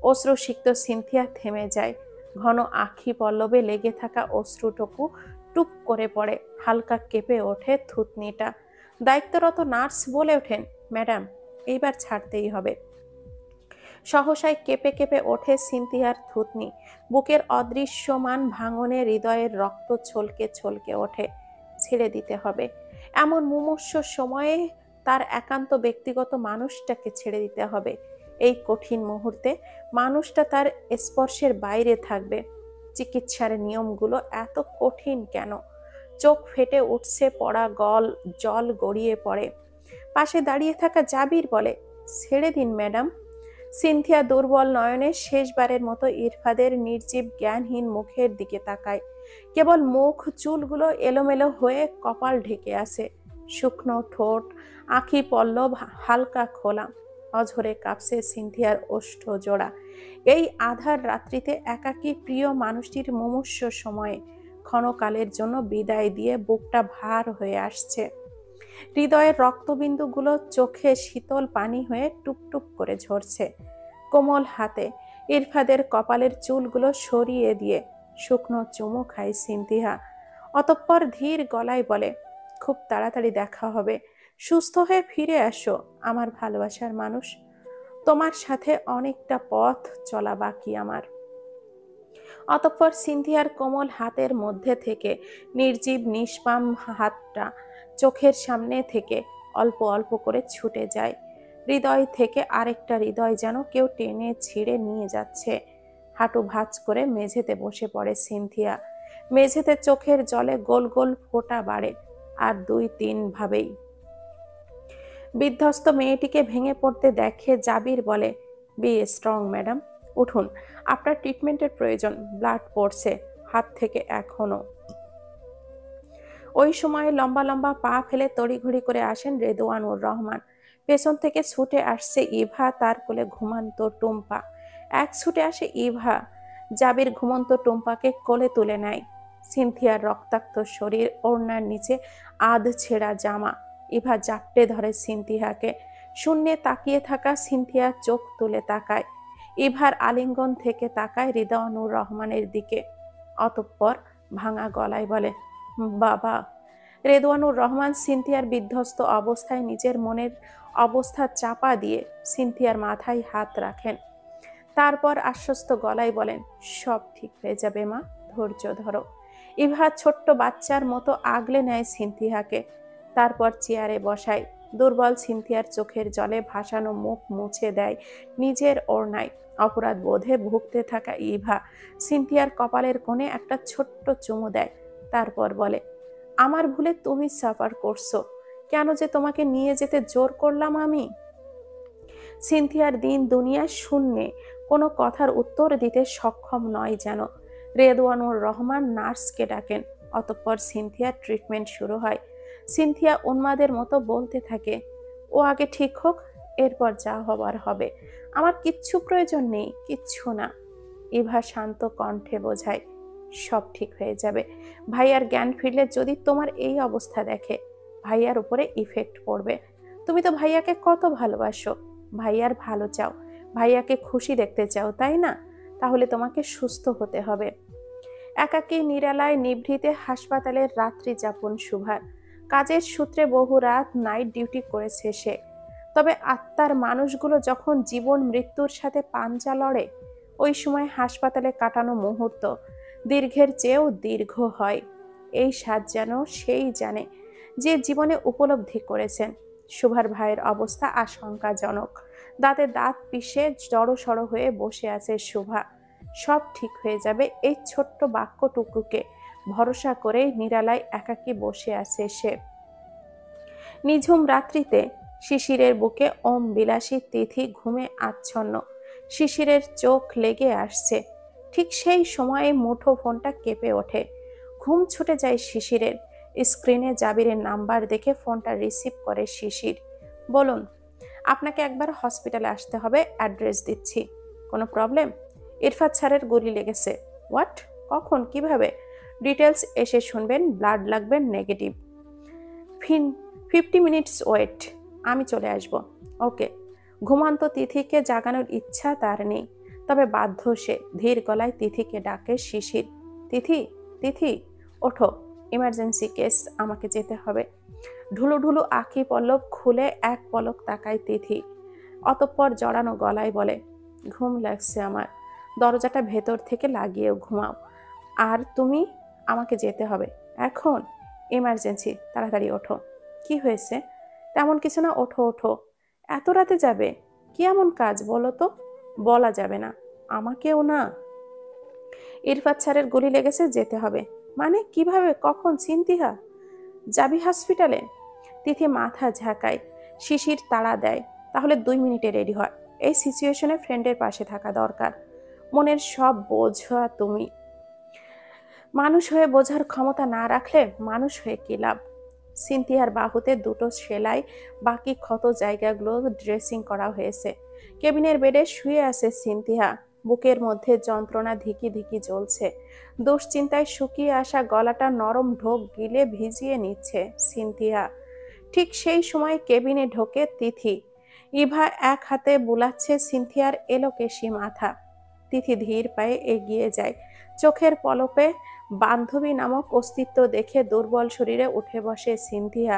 অশ্রুসিক্ত সিনথিয়া থেমে যায়। ঘন আখি পল্লবে লেগে থাকা অশ্রুটুকু টুপ করে পড়ে। হালকা কেঁপে ওঠে থুতনিটা। দায়িত্বরত নার্স বলে ওঠেন, ম্যাডাম, এইবার ছাড়তেই হবে। সহসায় কেঁপে কেঁপে ওঠে সিনথিয়ার থুতনি। বুকের অদৃশ্যমান ভাঙনে হৃদয়ের রক্ত ছলকে ছলকে ওঠে। ছেড়ে দিতে হবে। এমন মুমূর্ষ সময়ে তার একান্ত ব্যক্তিগত মানুষটাকে ছেড়ে দিতে হবে। এই কঠিন মুহূর্তে মানুষটা তার স্পর্শের বাইরে থাকবে। চিকিৎসার নিয়মগুলো এত কঠিন কেন? চোখ ফেটে উঠছে পড়া জল গড়িয়ে পড়ে। পাশে দাঁড়িয়ে থাকা জাবির বলে, ছেড়ে দিন ম্যাডাম। সিনথিয়া দুর্বল নয়নে শেষবারের মতো ইরফাদের নির্জীব জ্ঞানহীন মুখের দিকে তাকায়। কেবল মুখ, চুলগুলো এলোমেলো হয়ে কপাল ঢেকে আছে। শুকনো ঠোঁট, আঁখি পল্লব হালকা খোলা। অঝরে কাঁপছে সিনথিয়ার ওষ্ঠ জোড়া। এই আধার রাত্রিতে একাকী প্রিয় মানুষটির মুমূর্ষ সময়ে ক্ষণকালের জন্য বিদায় দিয়ে বুকটা ভার হয়ে আসছে। হৃদয়ের রক্তবিন্দুগুলো চোখে শীতল পানি হয়ে টুপটুপ করে ঝরছে। কোমল হাতে ইরফাদের কপালের চুলগুলো সরিয়ে দিয়ে শুকনো চুমু খায় সিনথিয়া। অতঃপর ধীর গলায় বলে, খুব তাড়াতাড়ি দেখা হবে। সুস্থ হয়ে ফিরে আসো আমার ভালোবাসার মানুষ। তোমার সাথে অনেকটা পথ চলা বাকি আমার। অতঃপর সিনথিয়ার কোমল হাতের মধ্যে থেকে নির্জীব নিষ্পাম হাতটা চোখের সামনে থেকে অল্প অল্প করে ছুটে যায়। হৃদয় থেকে আরেকটা হৃদয় যেন কেউ টেনে ছিঁড়ে নিয়ে যাচ্ছে। হাঁটু ভাঁজ করে মেঝেতে বসে পড়ে সিনথিয়া। মেঝেতে চোখের জলে গোল গোল ফোঁটা বাড়ে। আর 2-3 ভাবেই বিধ্বস্ত মেয়েটিকে ভেঙে পড়তে দেখে জাবির বলে, বি স্ট্রং ম্যাডাম, উঠুন, আপনার ট্রিটমেন্টের প্রয়োজন, ব্লাড পড়ছে হাত থেকে এখনো। ওই সময় লম্বা লম্বা পা ফেলে তড়িঘড়ি করে আসেন রেদওয়ানুর রহমান। পেছন থেকে ছুটে আসছে ইভা, তার কোলে ঘুমন্ত টুম্পা। এক ছুটে আসে ইভা, জাবির ঘুমন্ত টুম্পাকে কোলে তুলে নেয়। সিনথিয়ার রক্তাক্ত শরীর, ওড়নার নিচে আধ ছেঁড়া জামা। ইভা জাপটে ধরে সিনথিয়াকে। শূন্যে তাকিয়ে থাকা সিনথিয়া চোখ তুলে তাকায়। ইভার আলিঙ্গন থেকে তাকায় রেদওয়ানুর রহমানের দিকে। অতঃপর ভাঙা গলায় বলে, বাবা। রেদওয়ানুর রহমান সিনথিয়ার বিধ্বস্ত অবস্থায় নিজের মনের অবস্থা চাপা দিয়ে সিনথিয়ার মাথায় হাত রাখেন। তারপর আশ্বস্ত গলায় বলেন, সব ঠিক হয়ে যাবে মা, ধৈর্য ধরো। ইভা ছোট্ট বাচ্চার মতো আগলে নেয় সিনথিয়াকে। তারপর চেয়ারে বসায়। দুর্বল সিনথিয়ার চোখের জলে ভাসানো মুখ মুছে দেয় নিজের ওড়নায়। অপরাধ বোধে ভুগতে থাকা ইভা সিনথিয়ার কপালের কোণে একটা ছোট্ট চুমু দেয়। তারপর বলে, আমার ভুলে তুমি সাফার করছো, কেন যে তোমাকে নিয়ে যেতে জোর করলাম আমি। সিনথিয়ার দিন দুনিয়া শূন্যে, কোনো কথার উত্তর দিতে সক্ষম নয় যেন। রেদওয়ানুর রহমান নার্সকে ডাকেন। অতঃপর সিনথিয়ার ট্রিটমেন্ট শুরু হয়। সিনথিয়া উন্মাদের মতো বলতে থাকে, ও আগে ঠিক হোক, এরপর যা হবার হবে। আমার কিচ্ছু প্রয়োজন নেই, কিচ্ছু না। ইভা শান্ত কণ্ঠে বোঝায়, সব ঠিক হয়ে যাবে। ভাইয়ার জ্ঞান ফিরলে যদি তোমার এই অবস্থা দেখে, ভাইয়ার উপরে ইফেক্ট পড়বে। তুমি তো ভাইয়াকে কত ভালোবাসো, ভাইয়ার ভালো চাও, ভাইয়াকে খুশি দেখতে চাও, তাই না? তাহলে তোমাকে সুস্থ হতে হবে। একাকী নিরালায় নিভৃতে হাসপাতালের রাত্রি যাপন শুভার। কাজের সূত্রে বহু রাত নাইট ডিউটি করেছে সে। তবে আত্মার মানুষগুলো যখন জীবন মৃত্যুর সাথে পাঞ্জা লড়ে, ওই সময় হাসপাতালে কাটানো মুহূর্ত দীর্ঘের চেয়েও দীর্ঘ হয়। এই স্বাদ যেন সেই জানে যে জীবনে উপলব্ধি করেছেন। শুভার ভাইয়ের অবস্থা আশঙ্কাজনক। দাঁতে দাঁত পিষে জড়সড় হয়ে বসে আছে শুভা। সব ঠিক হয়ে যাবে, এই ছোট্ট বাক্যটুকুকে ভরসা করে নিরালায় একাকী বসে আছে সে। নিঝুম রাত্রিতে শিশিরের বুকে ওম বিলাসী তিথি ঘুমে আচ্ছন্ন। শিশিরের চোখ লেগে আসছে। ঠিক সেই সময়ে মুঠো ফোনটা কেঁপে ওঠে। ঘুম ছুটে যায় শিশিরের। স্ক্রিনে জাবিরের নাম্বার দেখে ফোনটা রিসিভ করে শিশির। বলুন, আপনাকে একবার হসপিটালে আসতে হবে, অ্যাড্রেস দিচ্ছি। কোনো প্রবলেম? ইরফাত স্যারের গুলি লেগেছে। হোয়াট? কখন, কিভাবে? ডিটেলস এসে শুনবেন। ব্লাড লাগবে নেগেটিভ। 50 মিনিটস ওয়েট, আমি চলে আসব। ওকে। ঘুমান্ত তিথিকে জাগানোর ইচ্ছা তার নেই, তবে বাধ্য সে। ধীর গলায় তিথিকে ডাকে শিশির। তিথি, তিথি, ওঠো, ইমার্জেন্সি কেস, আমাকে যেতে হবে। ঢুলু ঢুলু আঁখি পল্লব খুলে এক পলক তাকায় তিথি। অতঃপর জড়ানো গলায় বলে, ঘুম লাগছে আমার। দরজাটা ভেতর থেকে লাগিয়ে ঘুমাও। আর তুমি? আমাকে যেতে হবে এখন, ইমার্জেন্সি, তাড়াতাড়ি ওঠো। কি হয়েছে? তেমন কিছু না, ওঠো ওঠো। এত রাতে যাবে? কি এমন কাজ বলো তো? বলা যাবে না। আমাকেও না। ইরফাত স্যারের গুলি লেগেছে, যেতে হবে। মানে কিভাবে, কখন? সিনথিয়া, যাবি হসপিটালে? তিথি মাথা ঝাঁকায়। শিশির তাড়া দেয়, তাহলে 2 মিনিটে রেডি হয়। এই সিচুয়েশনে ফ্রেন্ডের পাশে থাকা দরকার। মনের সব বোঝা তুমি। মানুষ হয়ে বোঝার ক্ষমতা না রাখলে মানুষ হয়ে কি লাভ? সিনথিয়ার বাহুতে দুটো সেলাই, বাকি ক্ষত জায়গাগুলো ড্রেসিং করা হয়েছে। কেবিনের বেডে শুয়ে আছে সিনথিয়া। বুকের মধ্যে যন্ত্রণা ধিকি ধিকি জ্বলছে। দুশ্চিন্তায় শুকিয়ে আসা গলাটা নরম ঢোক গিলে ভিজিয়ে নিচ্ছে সিনথিয়া। ঠিক সেই সময় কেবিনে ঢোকে তিথি। ইভা এক হাতে বুলাচ্ছে সিনথিয়ার এলোকেশি মাথা। তিথি ধীর পায়ে এগিয়ে যায়। চোখের পলপে বান্ধবী নামক অস্তিত্ব দেখে দুর্বল শরীরে উঠে বসে সিনথিয়া।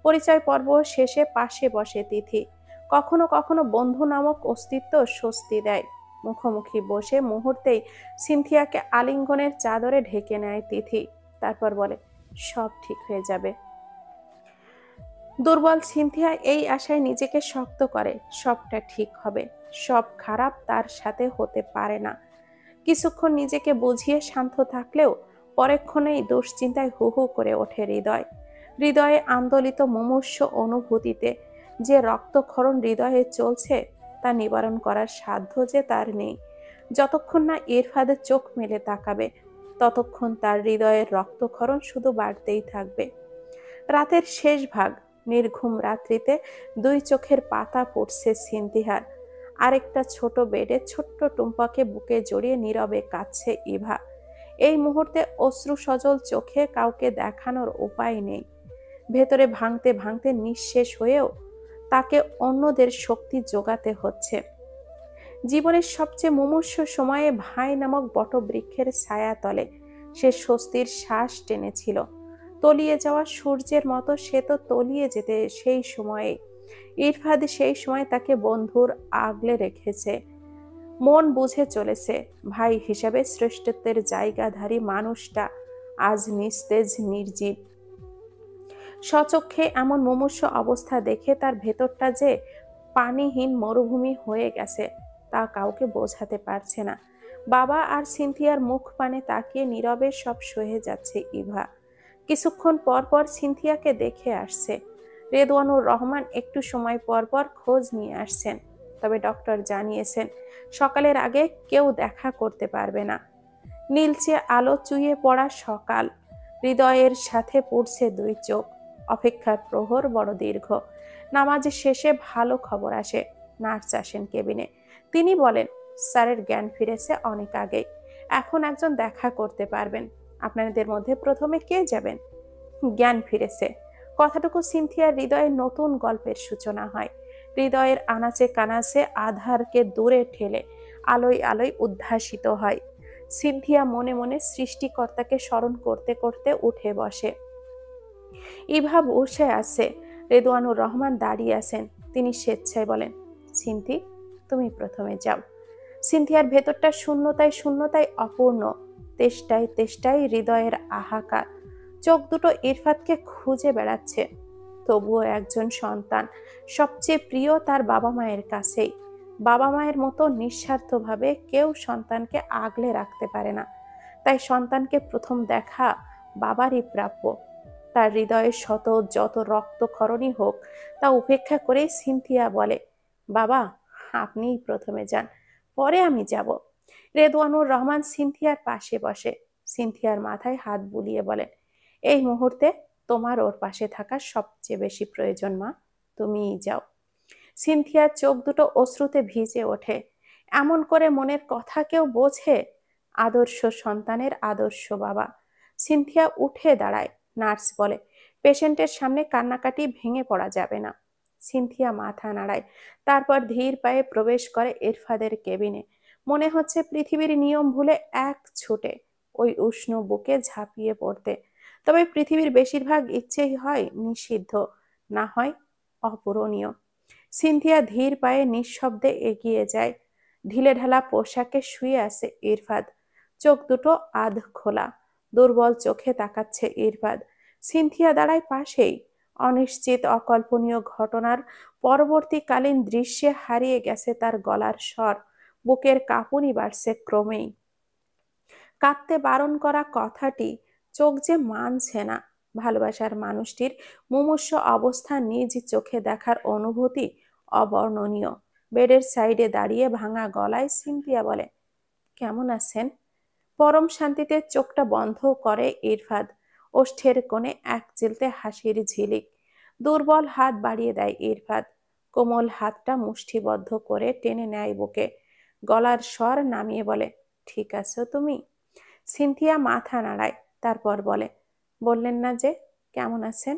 পরিচয় পর্ব শেষে পাশে বসে তিথি। কখনো কখনো বন্ধু নামক অস্তিত্ব স্বস্তি দেয়। মুখোমুখি বসে মুহূর্তেই সিনথিয়াকে আলিঙ্গনের চাদরে ঢেকে নেয় তিথি। তারপর বলে, সব ঠিক হয়ে যাবে। দুর্বল সিনথিয়া এই আশায় নিজেকে শক্ত করে, সবটা ঠিক হবে। সব খারাপ তার সাথে হতে পারে না। কিছুক্ষণ নিজেকে বুঝিয়ে শান্ত থাকলেও পরেক্ষণেই দুশ্চিন্তায় হু হু করে ওঠে হৃদয়। হৃদয়ে আন্দোলিত মুমূর্ষু অনুভূতিতে যে রক্তক্ষরণ হৃদয়ে চলছে তা নিবারণ করার সাধ্য যে তার নেই। যতক্ষণ না ইরফাদের চোখ মেলে তাকাবে, ততক্ষণ তার হৃদয়ের রক্তক্ষরণ শুধু বাড়তেই থাকবে। রাতের শেষ ভাগ, নির্ঘুম রাত্রিতে 2 চোখের পাতা পড়ছে সিনথিয়ার। আরেকটা ছোট বেডে ছোট্ট টুম্পাকে বুকে জড়িয়ে নীরবে কাঁদছে ইভা। এই মুহূর্তে অশ্রু সজল চোখে কাউকে দেখানোর উপায় নেই। ভেতরে ভাঙতে ভাঙতে নিঃশেষ হয়েও তাকে অন্যদের শক্তি যোগাতে হচ্ছে। জীবনের সবচেয়ে মুমূর্ষু সময়ে ভাই নামক বটবৃক্ষের ছায়া তলে সে স্বস্তির শ্বাস টেনেছিল। তলিয়ে যাওয়া সূর্যের মতো সে তো তলিয়ে যেতে সেই সময়ে। ইরফাদ সেই সময় তাকে বন্ধুর আগলে রেখেছে। মন বুঝে চলেছে, ভাই হিসাবে শ্রেষ্ঠত্বের জায়গাধারী মানুষটা আজ নিস্তেজ নির্জীব। স্বচক্ষে এমন মুমূর্ষু অবস্থা দেখে তার ভেতরটা যে পানিহীন মরুভূমি হয়ে গেছে তা কাউকে বোঝাতে পারছে না। বাবা আর সিনথিয়ার মুখ পানে তাকিয়ে নীরবে সব সহে যাচ্ছে ইভা। কিছুক্ষণ পর পর সিনথিয়াকে দেখে আসছে। রেদওয়ানুর রহমান একটু সময় পর পর খোঁজ নিয়ে আসছেন, তবে ডক্টর জানিয়েছেন সকালের আগে কেউ দেখা করতে পারবে না। নীলচে আলো চুইয়ে পড়া সকাল, হৃদয়ের সাথে পড়ছে 2 চোখ। অপেক্ষার প্রহর বড় দীর্ঘ। নামাজ শেষে ভালো খবর আসে। নার্স আসেন কেবিনে। তিনি বলেন, স্যারের জ্ঞান ফিরেছে অনেক আগেই। এখন একজন দেখা করতে পারবেন। আপনাদের মধ্যে প্রথমে কে যাবেন? জ্ঞান ফিরেছে কথাটুকু সিনথিয়ার হৃদয়ে নতুন গল্পের সূচনা হয়। হৃদয়ের আনাচে কানাচে আধারকে দূরে ঠেলে আলোয় আলোয় উদ্ভাসিত হয়। সিনথিয়া মনে মনে সৃষ্টিকর্তাকে স্মরণ করতে করতে উঠে বসে। ইভা বসে আছে, রেদওয়ানুর রহমান দাঁড়িয়ে আছেন। তিনি স্বেচ্ছায় বলেন, সিনথি, তুমি প্রথমে যাও। সিনথিয়ার ভেতরটা শূন্যতায় শূন্যতায় অপূর্ণ, তেষ্টায় তেষ্টায় হৃদয়ের আহাকার। চোখ দুটো ইরফাতকে খুঁজে বেড়াচ্ছে। তবুও একজন সন্তান সবচেয়ে প্রিয় তার বাবা মায়ের কাছেই। বাবা মায়ের মতো নিঃস্বার্থভাবে কেউ সন্তানকে আগলে রাখতে পারে না। তাই সন্তানকে প্রথম দেখা বাবারই প্রাপ্য। তার হৃদয়ের যত রক্তক্ষরণই হোক তা উপেক্ষা করেই সিনথিয়া বলে, বাবা, আপনিই প্রথমে যান, পরে আমি যাব। রেদওয়ানুর রহমান সিনথিয়ার পাশে বসে। সিনথিয়ার মাথায় হাত বুলিয়ে বলেন, এই মুহূর্তে তোমার ওর পাশে থাকার সবচেয়ে বেশি প্রয়োজন মা, তুমিই যাও। সিনথিয়ার চোখ দুটো অশ্রুতে ভিজে ওঠে। এমন করে মনের কথা কেউ বোঝে? আদর্শ সন্তানের আদর্শ বাবা। সিনথিয়া উঠে দাঁড়ায়। নার্স বলে, পেশেন্টের সামনে কান্নাকাটি ভেঙে পড়া যাবে না। সিনথিয়া মাথা নাড়ায়, তারপর ধীর পায়ে প্রবেশ করে ইরফাদের কেবিনে। মনে হচ্ছে পৃথিবীর নিয়ম ভুলে এক ছুটে ওই উষ্ণ বুকে ঝাঁপিয়ে পড়তে। তবে পৃথিবীর বেশিরভাগ ইচ্ছেই হয় নিষিদ্ধ, না হয় অপূরণীয়। সিনথিয়া ধীর পায়ে নিঃশব্দে এগিয়ে যায়। ঢিলেঢালা পোশাকে শুয়ে আছে ইরফাদ, চোখ দুটো আধ খোলা। দুর্বল চোখে তাকাচ্ছে ইরফাদ। সিনথিয়া দাঁড়ায় পাশেই। অনিশ্চিত অকল্পনীয় ঘটনার পরবর্তীকালীন দৃশ্যে হারিয়ে গেছে তার গলার স্বর। বুকের কাঁপুনি বাড়ছে ক্রমেই। কাঁদতে বারণ করা কথাটি চোখ যে মানছে না। ভালোবাসার মানুষটির মুমূর্ষু অবস্থা নিজ চোখে দেখার অনুভূতি অবর্ণনীয়। বেডের সাইডে দাঁড়িয়ে ভাঙা গলায় সিনথিয়া বলে, কেমন আছেন? পরম শান্তিতে চোখটা বন্ধ করে ইরফাদ। ওষ্ঠের কোণে এক চিলতে হাসির ঝিলিক। দুর্বল হাত বাড়িয়ে দেয় ইরফাদ। কোমল হাতটা মুষ্টিবদ্ধ করে টেনে নেয় বুকে। গলার স্বর নামিয়ে বলে, ঠিক আছো তুমি? সিনথিয়া মাথা নাড়ায়, তারপর বলে, বললেন না যে কেমন আছেন?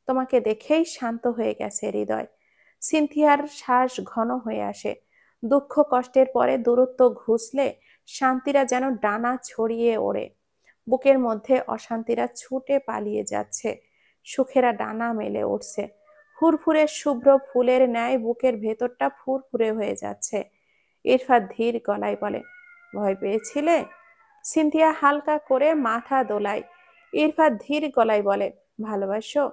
তোমাকে দেখেই শান্ত হয়ে গেছে হৃদয়। সিনথিয়ার শ্বাস ঘন হয়ে আসে। দুঃখ কষ্টের পরে দূরত্ব ঘুষলে শান্তিরা যেন ডানা ছড়িয়ে ওড়ে। বুকের মধ্যে অশান্তিরা ছুটে পালিয়ে যাচ্ছে, সুখেরা ডানা মেলে উঠছে। ফুরফুরে শুভ্র ফুলের ন্যায় বুকের ভেতরটা ফুরফুরে হয়ে যাচ্ছে। ইরফাদ ধীর গলায় বলে, ভয় পেয়েছিলে? সিনথিয়া হালকা করে মাথা দোলায়। ইরফাদ ধীর গলায় বলে, ভালোবাসো?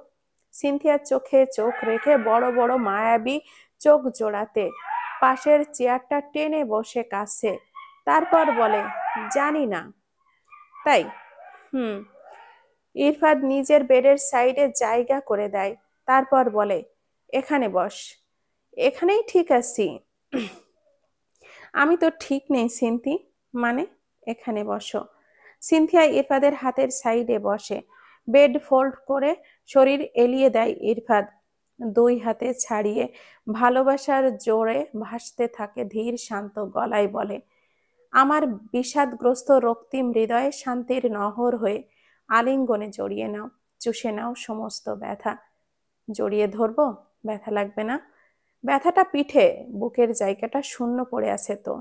সিনথিয়ার চোখে চোখ রেখে বড় বড় মায়াবী চোখ জোড়াতে পাশের চেয়ারটা টেনে বসে কাছে। তারপর বলে, জানি না। তাই? হুম। ইরফাদ নিজের বেডের সাইডে জায়গা করে দেয়। তারপর বলে, এখানে বস। এখানেই ঠিক আছি। আমি তো ঠিক নেই সিনথি। মানে? এখানে বসো। সিনথিয়া ইরফাদের হাতের সাইডে বসে। বেড ফোল্ড করে শরীর এলিয়ে দেয় ইরফাদ। দুই হাতে ছাড়িয়ে ভালোবাসার জোরে ভাসতে থাকে ধীর শান্ত গলায় বলে, আমার বিষাদগ্রস্ত রক্তিম হৃদয়ে শান্তির নহর হয়ে আলিঙ্গনে জড়িয়ে নাও, চুষে নাও সমস্ত ব্যথা। জড়িয়ে ধরবো? ব্যথা লাগবে না? ব্যথাটা পিঠে, বুকের জায়গাটা শূন্য পড়ে আছে তো।